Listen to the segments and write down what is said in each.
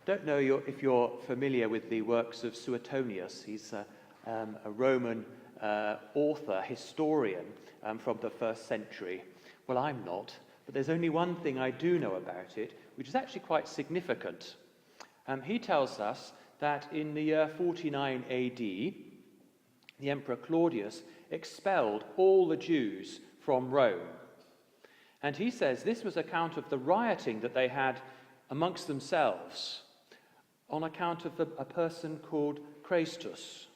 Don't know if you're familiar with the works of Suetonius. He's a Roman author, historian from the 1st century. Well, I'm not, but there's only one thing I do know about it, which is actually quite significant. He tells us that in the year 49 AD, the Emperor Claudius expelled all the Jews from Rome. And he says this was account of the rioting that they had amongst themselves on account of a person called Christus.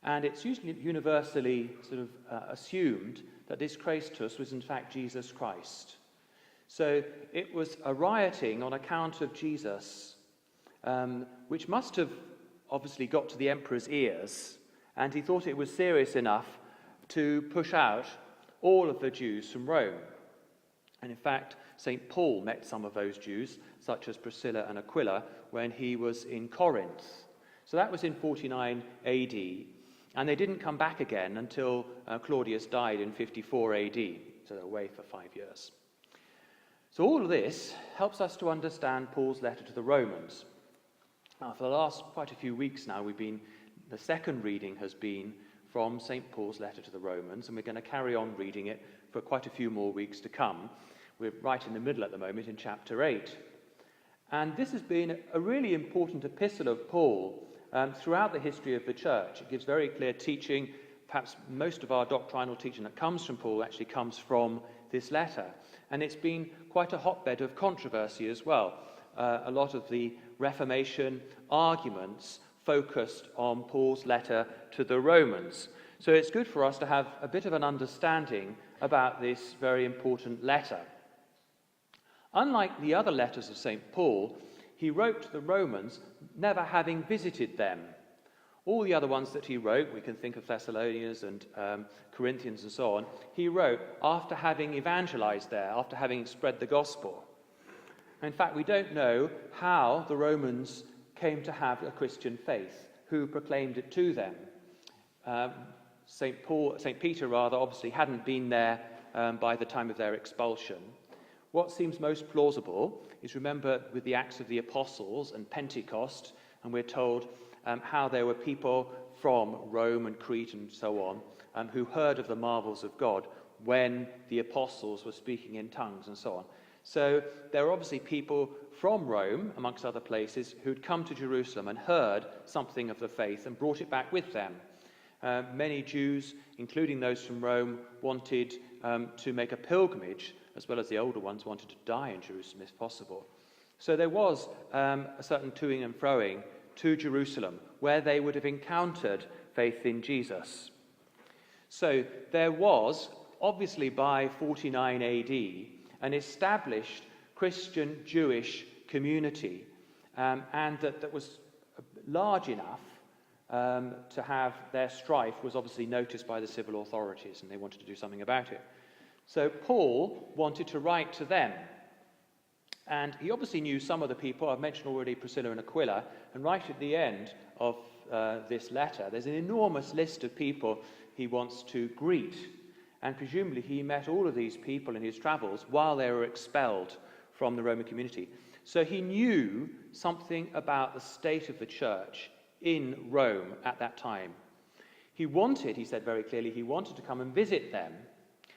And it's usually universally sort of assumed that this Christus was in fact Jesus Christ. So it was a rioting on account of Jesus, which must have obviously got to the emperor's ears, and he thought it was serious enough to push out all of the Jews from Rome. And in fact, St. Paul met some of those Jews, such as Priscilla and Aquila, when he was in Corinth. So that was in 49 AD, and they didn't come back again until Claudius died in 54 AD, so they're away for 5 years. So all of this helps us to understand Paul's letter to the Romans. Now, for the last quite a few weeks now, the second reading has been from St. Paul's letter to the Romans, and we're going to carry on reading it for quite a few more weeks to come. We're right in the middle at the moment in chapter 8. And this has been a really important epistle of Paul throughout the history of the church. It gives very clear teaching. Perhaps most of our doctrinal teaching that comes from Paul actually comes from this letter. And it's been quite a hotbed of controversy as well. A lot of the Reformation arguments focused on Paul's letter to the Romans. So it's good for us to have a bit of an understanding about this very important letter. Unlike the other letters of St. Paul, he wrote to the Romans never having visited them. All the other ones that he wrote, we can think of Thessalonians and Corinthians and so on, he wrote after having evangelized there, after having spread the gospel. In fact, we don't know how the Romans came to have a Christian faith, who proclaimed it to them. St. Peter obviously hadn't been there by the time of their expulsion. What seems most plausible is, remember, with the Acts of the Apostles and Pentecost, and we're told how there were people from Rome and Crete and so on who heard of the marvels of God when the apostles were speaking in tongues and so on. So there were obviously people from Rome, amongst other places, who'd come to Jerusalem and heard something of the faith and brought it back with them. Many Jews, including those from Rome, wanted to make a pilgrimage, as well as the older ones wanted to die in Jerusalem if possible. So there was a certain toing and froing to Jerusalem, where they would have encountered faith in Jesus. So there was, obviously by 49 AD, an established Christian Jewish community, and that was large enough to have their strife was obviously noticed by the civil authorities, and they wanted to do something about it. So Paul wanted to write to them, and he obviously knew some of the people. I've mentioned already Priscilla and Aquila, and right at the end of this letter, there's an enormous list of people he wants to greet. And presumably he met all of these people in his travels while they were expelled from the Roman community. So he knew something about the state of the church in Rome at that time. He said very clearly, he wanted to come and visit them.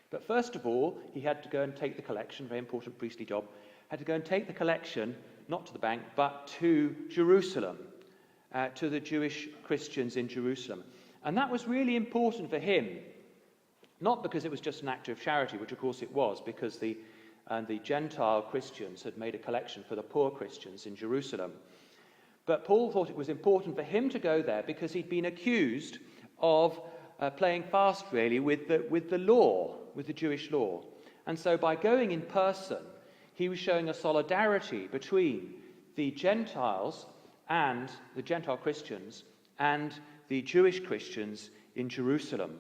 But first of all, he had to go and take the collection, very important priestly job, had to go and take the collection, not to the bank, but to Jerusalem, to the Jewish Christians in Jerusalem. And that was really important for him. Not because it was just an act of charity, which of course it was, because the Gentile Christians had made a collection for the poor Christians in Jerusalem. But Paul thought it was important for him to go there because he'd been accused of playing fast, really, with the law, with the Jewish law. And so by going in person, he was showing a solidarity between the Gentiles and the Gentile Christians and the Jewish Christians in Jerusalem.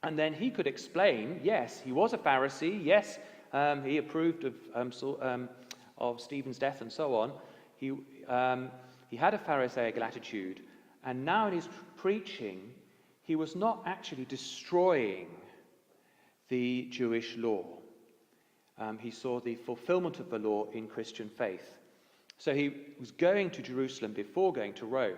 And then he could explain, yes, he was a Pharisee, yes, he approved of Stephen's death and so on. He had a Pharisaical attitude, and now in his preaching, he was not actually destroying the Jewish law. He saw the fulfillment of the law in Christian faith. So he was going to Jerusalem before going to Rome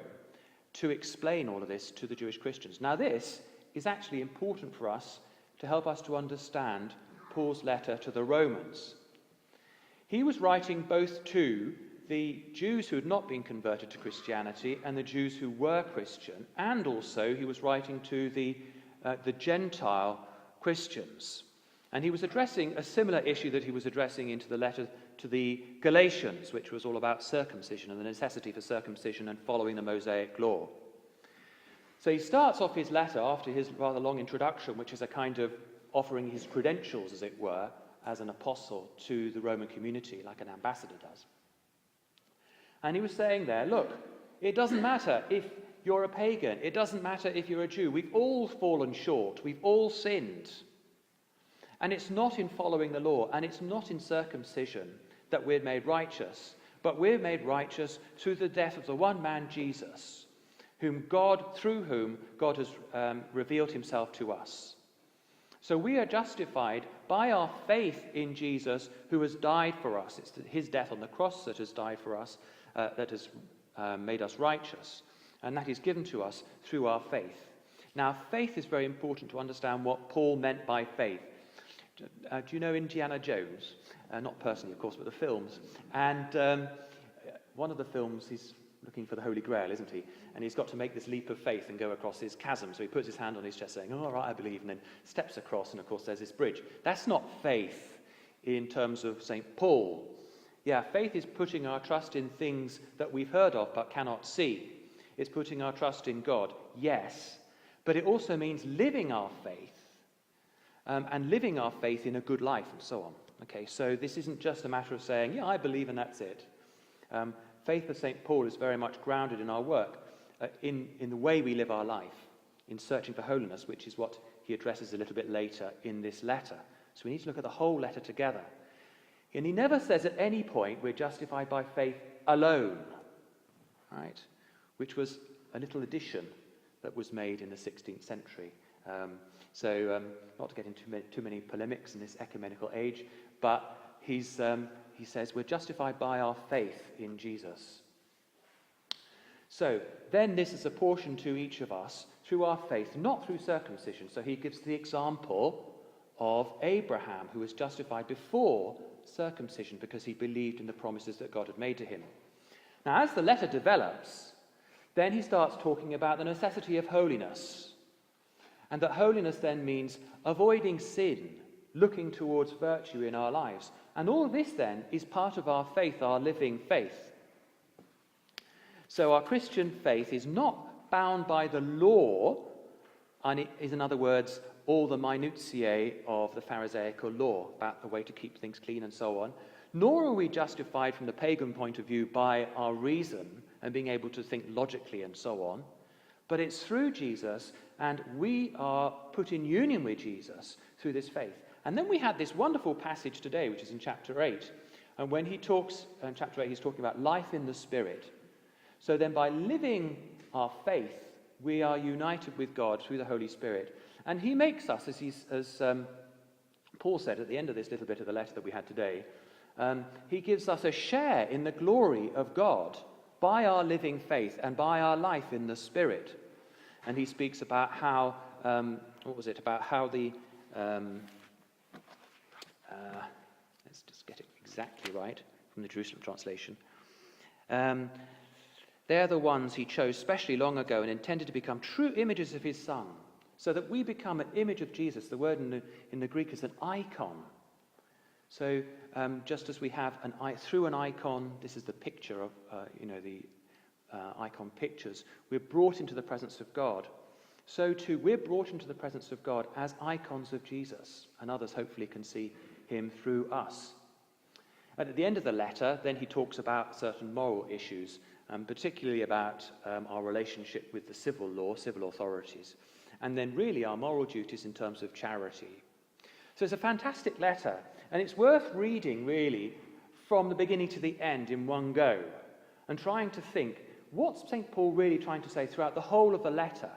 to explain all of this to the Jewish Christians. Now this is actually important for us to help us to understand Paul's letter to the Romans. He was writing both to the Jews who had not been converted to Christianity and the Jews who were Christian, and also he was writing to the Gentile Christians. And he was addressing a similar issue that he was addressing into the letter to the Galatians, which was all about circumcision and the necessity for circumcision and following the Mosaic law. So he starts off his letter after his rather long introduction, which is a kind of offering his credentials, as it were, as an apostle to the Roman community, like an ambassador does. And he was saying there, look, it doesn't matter if you're a pagan. It doesn't matter if you're a Jew. We've all fallen short. We've all sinned. And it's not in following the law, and it's not in circumcision that we're made righteous, but we're made righteous through the death of the one man, Jesus, through whom God has revealed himself to us. So we are justified by our faith in Jesus, who has died for us. It's his death on the cross that has died for us, that has made us righteous. And that is given to us through our faith. Now, faith is very important to understand what Paul meant by faith. Do you know Indiana Jones? Not personally, of course, but the films. And one of the films, he's looking for the Holy Grail, isn't he? And he's got to make this leap of faith and go across this chasm. So he puts his hand on his chest saying, "Oh, all right, I believe," and then steps across, and of course there's this bridge. That's not faith in terms of St. Paul. Yeah, faith is putting our trust in things that we've heard of but cannot see. It's putting our trust in God, yes, but it also means living our faith, and living our faith in a good life and so on. Okay, so this isn't just a matter of saying, yeah, I believe and that's it. Faith for St. Paul is very much grounded in our work, in the way we live our life, in searching for holiness, which is what he addresses a little bit later in this letter. So we need to look at the whole letter together. And he never says at any point we're justified by faith alone, right? Which was a little addition that was made in the 16th century. Not to get into too many polemics in this ecumenical age, but he says we're justified by our faith in Jesus. So then this is apportioned to each of us through our faith, not through circumcision. So he gives the example of Abraham, who was justified before circumcision because he believed in the promises that God had made to him. Now, as the letter develops, then he starts talking about the necessity of holiness. And that holiness then means avoiding sin, looking towards virtue in our lives. And all of this then is part of our faith, our living faith. So our Christian faith is not bound by the law, and it is, in other words, all the minutiae of the Pharisaical law about the way to keep things clean and so on, nor are we justified from the pagan point of view by our reason and being able to think logically and so on, but it's through Jesus, and we are put in union with Jesus through this faith. And then we had this wonderful passage today, which is in chapter 8. And when he talks, in chapter 8, he's talking about life in the Spirit. So then by living our faith, we are united with God through the Holy Spirit. And he makes us, as Paul said at the end of this little bit of the letter that we had today, he gives us a share in the glory of God by our living faith and by our life in the Spirit. And he speaks about how, about how the, let's just get it exactly right from the Jerusalem translation. They're the ones he chose specially long ago and intended to become true images of his Son, so that we become an image of Jesus. The word in the Greek is an icon. So just as we have through an icon, this is the picture of, the icon pictures, we're brought into the presence of God. So too, we're brought into the presence of God as icons of Jesus, and others hopefully can see him through us. And at the end of the letter, then he talks about certain moral issues, particularly about our relationship with the civil law, civil authorities, and then really our moral duties in terms of charity. So it's a fantastic letter, and it's worth reading really from the beginning to the end in one go, and trying to think, what's St. Paul really trying to say throughout the whole of the letter?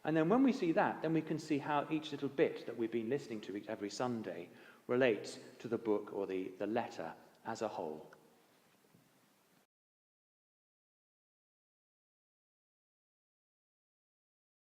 And then when we see that, then we can see how each little bit that we've been listening to every Sunday relates to the book or the letter as a whole.